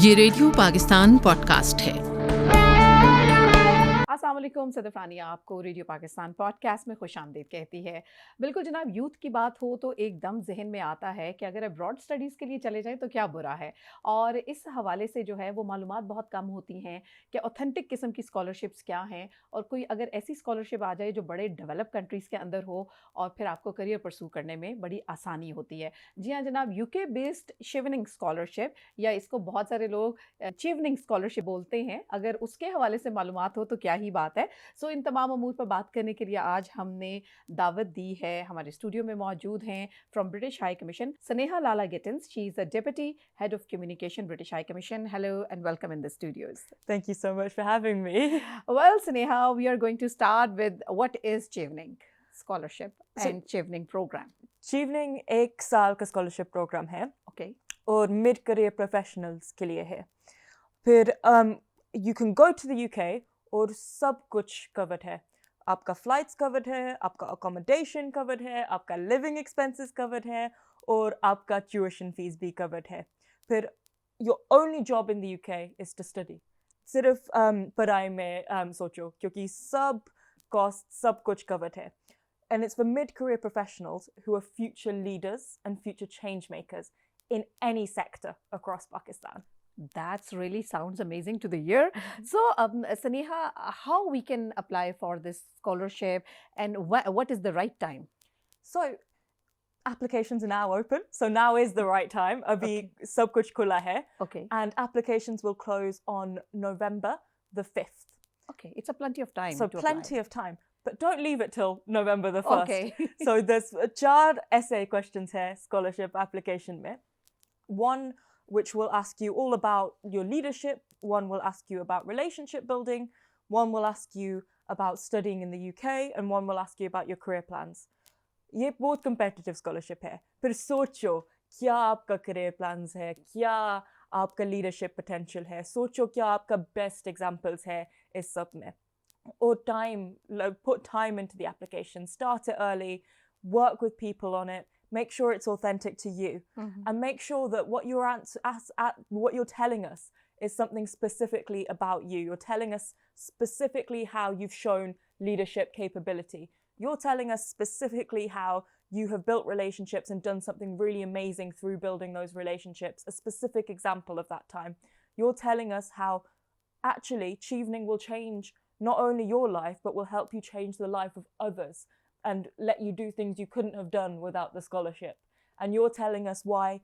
ये radio Pakistan podcast है। अस्सलाम वालेकुम, सदफ रानी आपको रेडियो पाकिस्तान पॉडकास्ट में खुशामदीद कहती है। बिल्कुल जनाब, यूथ की बात हो तो एकदम जहन में आता है कि अगर अब्रॉड स्टडीज़ के लिए चले जाएं तो क्या बुरा है। और इस हवाले से जो है वो मालूमात बहुत कम होती हैं कि ऑथेंटिक किस्म की स्कॉलरशिप्स क्या हैं, और कोई अगर ऐसी स्कॉलरशिप आ जाए जो बड़े डेवलप कंट्रीज़ के अंदर हो और फिर आपको करियर परसू करने में बड़ी आसानी होती है। जी हाँ जनाब, यूके बेस्ड शेवनिंग स्कॉलरशिप, या इसको बहुत सारे लोग चेवनिंग स्कॉलरशिप बोलते हैं, अगर उसके हवाले से मालूमात हो तो क्या ही बात है। सो इन तमाम अमूर पर बात करने के लिए आज हमने दावत दी है। हमारे स्टूडियो में मौजूद हैं from British High Commission Sneha Lala Gittins. She is the deputy head of communication British High Commission. Hello and welcome in the studios. Thank you so much for having me. Well, Sneha, we are going to start with what is Chevening Scholarship and Chevening program. Chevening एक साल का scholarship program है Okay. और mid career professionals के लिए है. फिर you can go to the UK और सब कुछ covered है. आपका flights covered है, आपका accommodation covered है, आपका living expenses covered है और आपका tuition fees भी covered है. फिर your only job in the UK is to study. सिर्फ पढ़ाई में सोचो क्योंकि सब cost सब कुछ covered है. And it's for mid-career professionals who are future leaders and future change makers in any sector across Pakistan. That's really sounds amazing to the ear. So, Sneha, how we can apply for this scholarship, and what is the right time? So, applications are now open. So now is the right time. Abhi sab kuch khula hai. Okay. And applications will close on November the 5th. Okay, it's a plenty of time. So to plenty apply. of time. But don't leave it till November the 1st. Okay. So there's 4 essay questions here, scholarship application mein. One which will ask you all about your leadership. One will ask you about relationship building. One will ask you about studying in the UK. And one will ask you about your career plans. ये बहुत competitive scholarship है. फिर सोचो क्या आपका career plans है, क्या आपका leadership potential है, सोचो क्या आपका best examples है इस सब में. Or put time into the application, start it early, work with people on it, make sure it's authentic to you, and make sure that what you're telling us is something specifically about you. You're telling us specifically how you've shown leadership capability. You're telling us specifically how you have built relationships and done something really amazing through building those relationships, a specific example of that time. You're telling us how actually Chevening will change not only your life, but will help you change the life of others and let you do things you couldn't have done without the scholarship. And you're telling us why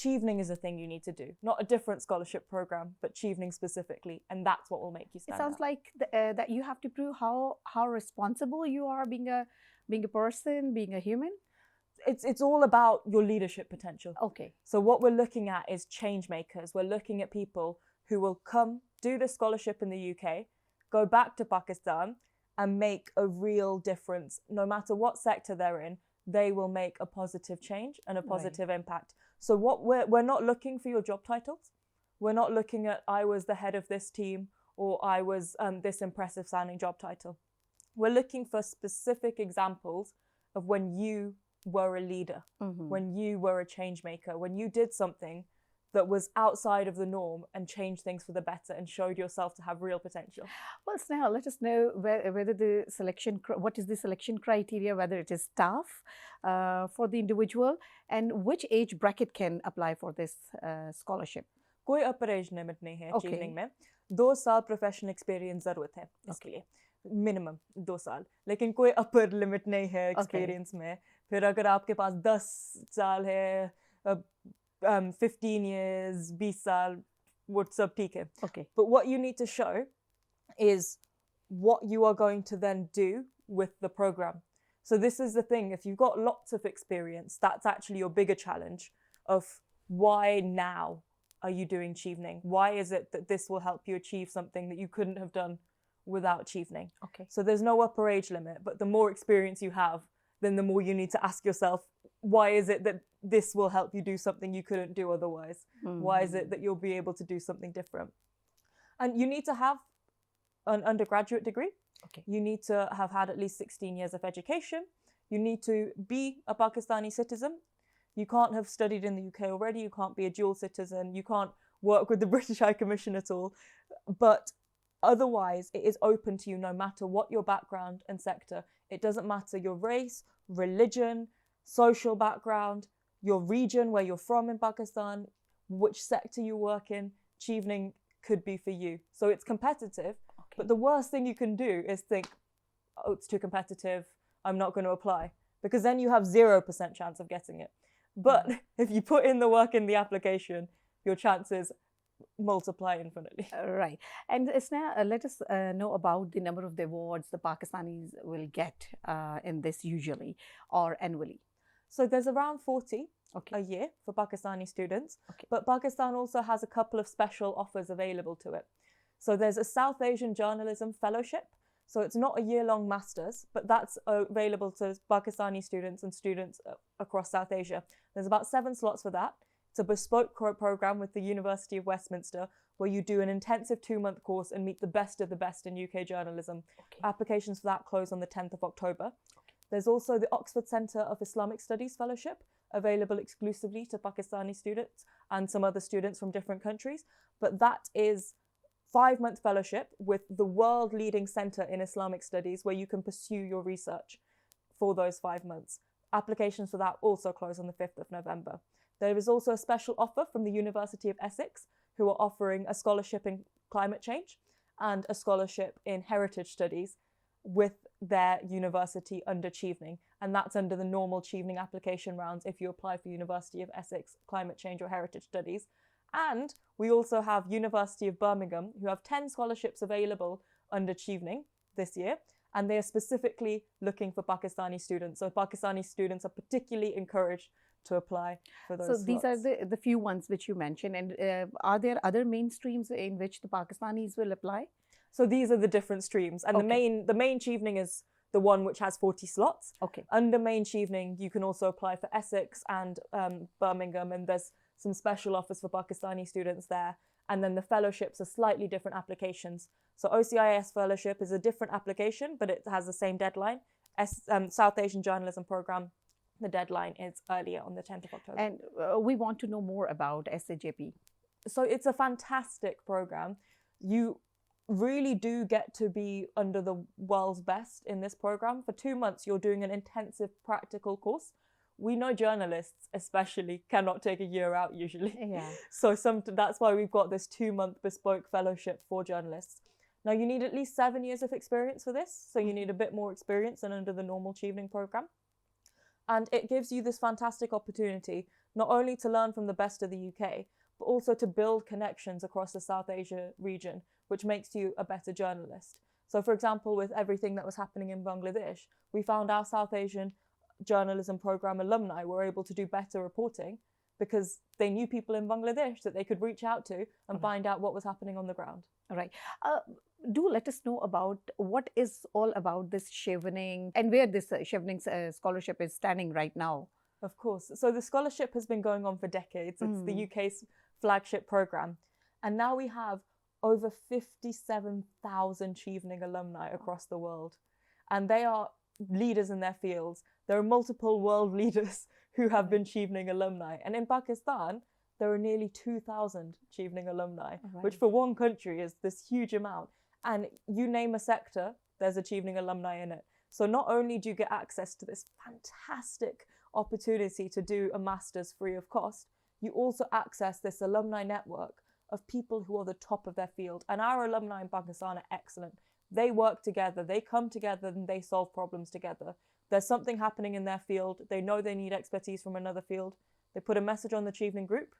Chevening is a thing you need to do, not a different scholarship program, but Chevening specifically, and that's what will make you stand It sounds out. like that you have to prove how responsible you are being a person, being a human. It's all about your leadership potential. Okay. So what we're looking at is change makers. We're looking at people who will come, do the scholarship in the UK, go back to Pakistan and make a real difference. No matter what sector they're in, they will make a positive change and a positive impact. So what we're not looking for your job titles. We're not looking at I was the head of this team or I was this impressive sounding job title. We're looking for specific examples of when you were a leader, when you were a change maker, when you did something that was outside of the norm and changed things for the better and showed yourself to have real potential. Well, Sneha, let us know whether the what is the selection criteria, whether it is tough for the individual, and which age bracket can apply for this scholarship. कोई upper age limit नहीं है Okay. Chevening में. 2 साल professional experience ज़रूरत है इसके लिए. Minimum 2 साल. लेकिन कोई upper limit नहीं है experience में. फिर अगर आपके पास 10 साल है, 15 years, 20 साल, वो सब ठीक है. Okay. But what you need to show is what you are going to then do with the program. So this is the thing, if you've got lots of experience, that's actually your bigger challenge of why now are you doing Chevening? Why is it that this will help you achieve something that you couldn't have done without Chevening? Okay. So there's no upper age limit, but the more experience you have, then the more you need to ask yourself, why is it that this will help you do something you couldn't do otherwise? Why is it that you'll be able to do something different? And you need to have an undergraduate degree. Okay. You need to have had at least 16 years of education. You need to be a Pakistani citizen. You can't have studied in the UK already. You can't be a dual citizen. You can't work with the British High Commission at all. But otherwise, it is open to you no matter what your background and sector. It doesn't matter your race, religion, social background, your region, where you're from in Pakistan, which sector you work in, Chevening could be for you. So it's competitive, but the worst thing you can do is think, oh, it's too competitive, I'm not going to apply, because then you have 0% chance of getting it. But if you put in the work in the application, your chances multiply infinitely. Right. And Sneha, let us know about the number of the awards the Pakistanis will get in this usually or annually. So there's around 40 a year for Pakistani students, but Pakistan also has a couple of special offers available to it. So there's a South Asian Journalism Fellowship. So it's not a year-long master's, but that's available to Pakistani students and students across South Asia. There's about 7 slots for that. It's a bespoke program with the University of Westminster where you do an intensive 2-month course and meet the best of the best in UK journalism. Applications for that close on the 10th of October. There's also the Oxford Centre of Islamic Studies Fellowship, available exclusively to Pakistani students and some other students from different countries. But that is 5-month fellowship with the world leading centre in Islamic studies where you can pursue your research for those 5 months. Applications for that also close on the 5th of November. There is also a special offer from the University of Essex, who are offering a scholarship in climate change and a scholarship in heritage studies with their university under Chevening. And that's under the normal Chevening application rounds if you apply for University of Essex climate change or heritage studies. And we also have University of Birmingham, who have 10 scholarships available under Chevening this year. And they are specifically looking for Pakistani students. So Pakistani students are particularly encouraged to apply for those slots. These are the few ones which you mentioned. And are there other main streams in which the Pakistanis will apply? So these are the different streams. And the main Chevening is the one which has 40 slots. Under main Chevening, you can also apply for Essex and Birmingham. And there's some special offers for Pakistani students there. And then the fellowships are slightly different applications. So OCIS fellowship is a different application, but it has the same deadline. South Asian Journalism Programme, the deadline is earlier on the 10th of October. And we want to know more about SAJP. So it's a fantastic programme. You really do get to be under the world's best in this programme. For 2 months, you're doing an intensive practical course. We know journalists especially cannot take a year out usually. So that's why we've got this 2-month bespoke fellowship for journalists. Now you need at least 7 years of experience for this. So you need a bit more experience than under the normal Chevening programme. And it gives you this fantastic opportunity not only to learn from the best of the UK, but also to build connections across the South Asia region, which makes you a better journalist. So for example, with everything that was happening in Bangladesh, we found our South Asian journalism program alumni were able to do better reporting because they knew people in Bangladesh that they could reach out to and find out what was happening on the ground. All right. Do let us know about what is all about this Chevening and where this Chevening scholarship is standing right now. Of course. So the scholarship has been going on for decades. It's the UK's flagship program. And now we have over 57,000 Chevening alumni across the world. And they are leaders in their fields. There are multiple world leaders who have been Chevening alumni. And in Pakistan, there are nearly 2,000 Chevening alumni, which for one country is this huge amount. And you name a sector, there's a Chevening alumni in it. So not only do you get access to this fantastic opportunity to do a master's free of cost, you also access this alumni network of people who are the top of their field. And our alumni in Pakistan are excellent. They work together, they come together and they solve problems together. There's something happening in their field. They know they need expertise from another field. They put a message on the Chevening group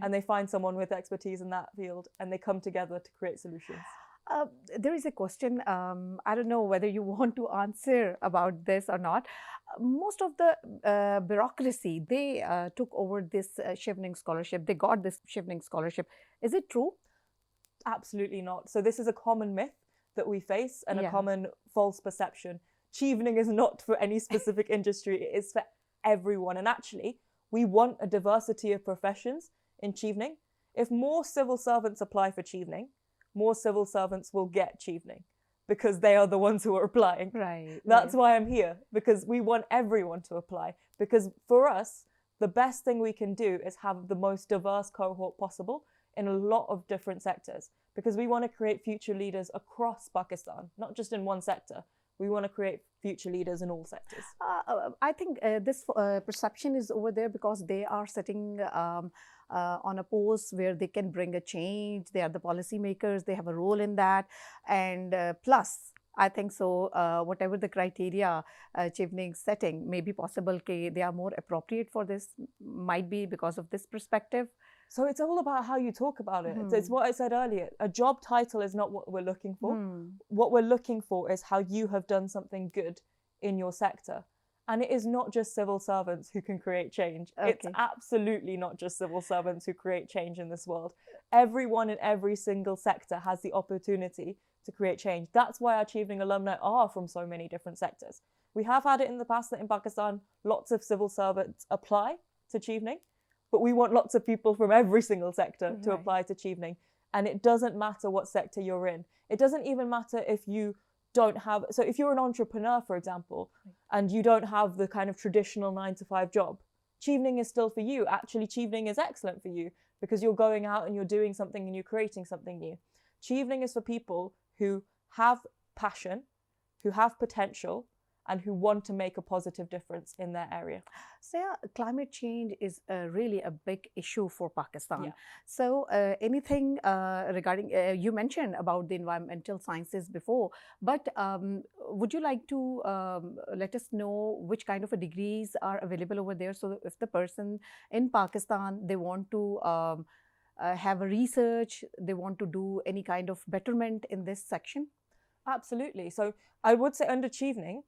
and they find someone with expertise in that field and they come together to create solutions. There is a question, I don't know whether you want to answer about this or not. Most of the bureaucracy, they took over this Chevening scholarship. They got this Chevening scholarship. Is it true? Absolutely not. So this is a common myth that we face and a common false perception. Chevening is not for any specific industry. It is for everyone. And actually, we want a diversity of professions in Chevening. If more civil servants apply for Chevening, more civil servants will get Chevening because they are the ones who are applying. That's why I'm here, because we want everyone to apply. Because for us, the best thing we can do is have the most diverse cohort possible in a lot of different sectors, because we want to create future leaders across Pakistan, not just in one sector. We want to create future leaders in all sectors. I think this perception is over there because they are sitting on a post where they can bring a change. They are the policymakers. They have a role in that. And plus, I think so, whatever the criteria Chevening setting may be possible, they are more appropriate for this, might be because of this perspective. So it's all about how you talk about it. It's what I said earlier. A job title is not what we're looking for. What we're looking for is how you have done something good in your sector. And it is not just civil servants who can create change. Okay. It's absolutely not just civil servants who create change in this world. Everyone in every single sector has the opportunity to create change. That's why our Chevening alumni are from so many different sectors. We have had it in the past that in Pakistan, lots of civil servants apply to Chevening, but we want lots of people from every single sector to apply to Chevening. And it doesn't matter what sector you're in. It doesn't even matter if you don't have, so if you're an entrepreneur, for example, and you don't have the kind of traditional 9-to-5 job, Chevening is still for you. Actually, Chevening is excellent for you because you're going out and you're doing something and you're creating something new. Chevening is for people who have passion, who have potential, and who want to make a positive difference in their area. So yeah, climate change is really a big issue for Pakistan. Yeah. So anything regarding, you mentioned about the environmental sciences before, but would you like to let us know which kind of degrees are available over there? So if the person in Pakistan, they want to have a research, they want to do any kind of betterment in this section? Absolutely. So I would say under Chevening,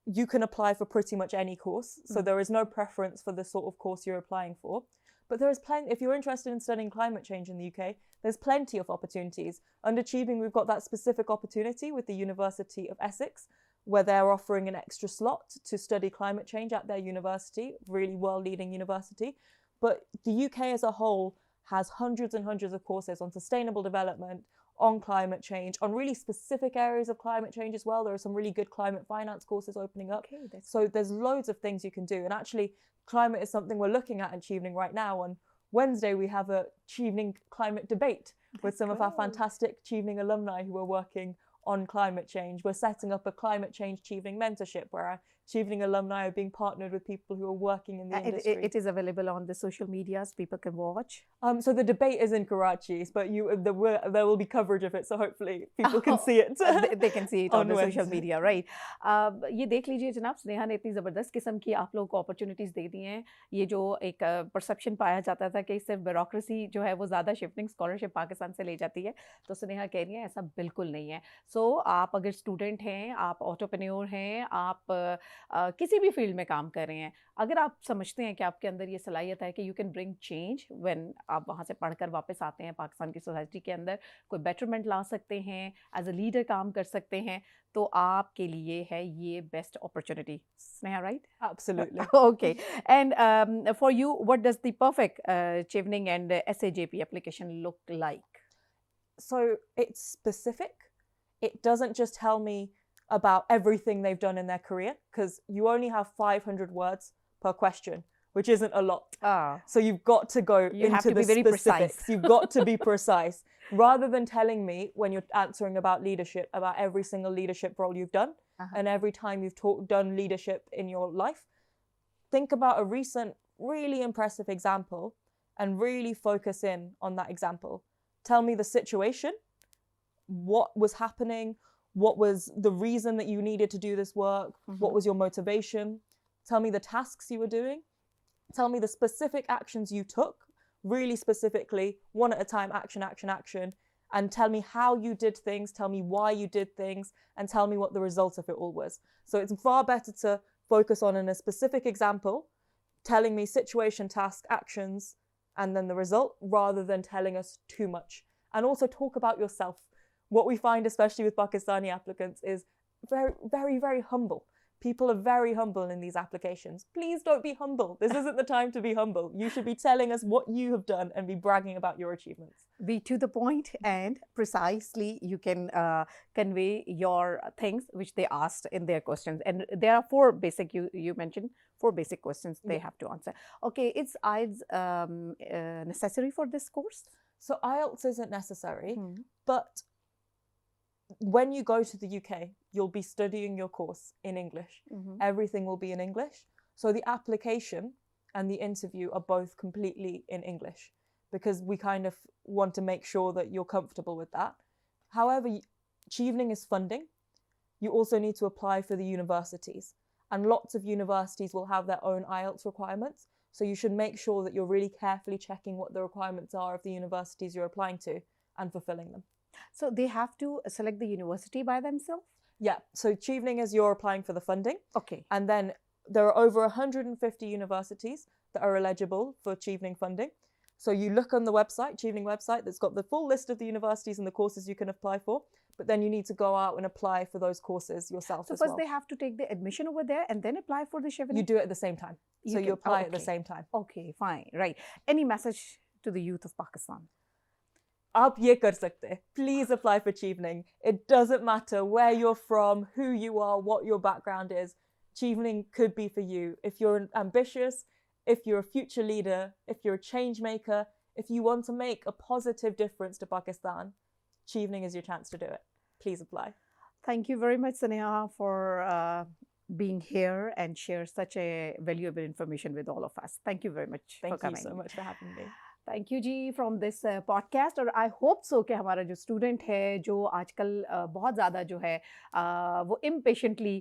you can apply for pretty much any course. So there is no preference for the sort of course you're applying for. But there is plenty, if you're interested in studying climate change in the UK, there's plenty of opportunities. Under Chevening, we've got that specific opportunity with the University of Essex, where they're offering an extra slot to study climate change at their university, really world-leading university. But the UK as a whole has hundreds and hundreds of courses on sustainable development, on climate change, on really specific areas of climate change as well. There are some really good climate finance courses opening up. Okay, So there's loads of things you can do. And actually, climate is something we're looking at in Chevening right now. On Wednesday, we have a Chevening climate debate with some of our fantastic Chevening alumni who are working on climate change. We're setting up a climate change Chevening mentorship where our Chevening alumni are being partnered with people who are working in the industry. It is available on the social medias, people can watch. So the debate is in Karachi, but there will be coverage of it, so hopefully people can see it. They can see it on the social Wednesday. media, right? ये देख लीजिए जनाब, स्नेहा ने इतनी ज़बरदस्त किस्म की आप लोगों को अपॉर्चुनिटीज़ दे दी हैं. ये जो एक परसेप्शन पाया जाता था कि सिर्फ ब्यूरोक्रेसी जो है वो ज़्यादा शिफ्टिंग स्कॉलरशिप पाकिस्तान से ले जाती है, तो स्नेहा कह रही है ऐसा बिल्कुल नहीं है. सो आप अगर स्टूडेंट हैं, आप ऑन्टरप्रेन्योर हैं, आप किसी भी फील्ड में काम कर रहे हैं, अगर आप समझते हैं कि आपके अंदर ये सलाहियत है कि you can bring change when आप वहाँ से पढ़कर वापस आते हैं पाकिस्तान की सोसाइटी के अंदर, कोई बेटरमेंट ला सकते हैं, एज अ लीडर काम कर सकते हैं, तो आपके लिए है ये best opportunity. Sneha, right? Absolutely. Okay. And for you, what does the perfect Chevening and SAJP application look like? So it's specific. It doesn't just tell me about everything they've done in their career, because you only have 500 words per question, which isn't a lot. So you've got to go into the specifics. You've got to be precise. Rather than telling me when you're answering about leadership, about every single leadership role you've done, and every time you've done leadership in your life, think about a recent, really impressive example and really focus in on that example. Tell me the situation, what was happening, what was the reason that you needed to do this work, what was your motivation. Tell me the tasks you were doing. Tell me the specific actions you took, really specifically, one at a time, action, action, action. And tell me how you did things, tell me why you did things, and tell me what the result of it all was. So it's far better to focus on in a specific example, telling me situation, task, actions, and then the result, rather than telling us too much. And also talk about yourself. What we find, especially with Pakistani applicants, is very, very, very humble. People are very humble in these applications. Please don't be humble. This isn't the time to be humble. You should be telling us what you have done and be bragging about your achievements. Be to the point and precisely you can convey your things which they asked in their questions. And there are four basic, you mentioned, four basic questions they have to answer. Okay, is IELTS necessary for this course? So IELTS isn't necessary, Hmm. but when you go to the UK, you'll be studying your course in English. Mhm. Everything will be in English. So the application and the interview are both completely in English because we kind of want to make sure that you're comfortable with that. However, Chevening is funding. You also need to apply for the universities. And lots of universities will have their own IELTS requirements. So you should make sure that you're really carefully checking what the requirements are of the universities you're applying to and fulfilling them. So they have to select the university by themselves? Yeah, so Chevening is you're applying for the funding. Okay. And then there are over 150 universities that are eligible for Chevening funding. So you look on the website, Chevening website, that's got the full list of the universities and the courses you can apply for. But then you need to go out and apply for those courses yourself So as first well. they have to take the admission over there and then apply for the Chevening? You do it at the same time. So you apply at the same time. Okay, fine, right. Any message to the youth of Pakistan? आप ये कर सकते हैं. Please apply for Chevening. It doesn't matter where you're from, who you are, what your background is. Chevening could be for you. If you're ambitious, if you're a future leader, if you're a change maker, if you want to make a positive difference to Pakistan, Chevening is your chance to do it. Please apply. Thank you very much, Sneha, for being here and share such a valuable information with all of us. Thank you very much for Thank you coming. so much for having me. Thank you ji from this podcast और I hope so कि हमारा जो student है जो आजकल बहुत ज़्यादा जो है वो इम्पेशेंटली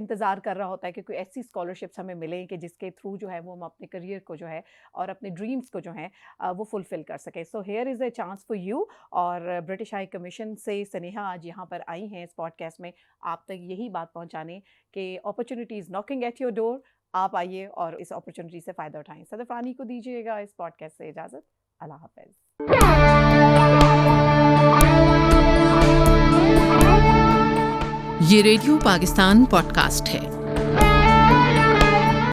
इंतज़ार कर रहा होता है कि कोई ऐसी स्कॉलरशिप्स हमें मिलें कि जिसके थ्रू जो है वो हम अपने करियर को जो है और अपने ड्रीम्स को जो है वो फुलफ़िल कर सकें. So here is a chance for you. और ब्रिटिश हाई कमीशन से स्नेहा आज यहाँ पर आई हैं इस पॉडकास्ट में आप तक यही बात पहुँचाने कि opportunities knocking at your door. आप आइए और इस अपॉर्चुनिटी से फ़ायदा उठाएं. सदफ रानी को दीजिएगा इस पॉडकास्ट से इजाज़त. अल्लाह हाफ़िज़. ये रेडियो पाकिस्तान पॉडकास्ट है.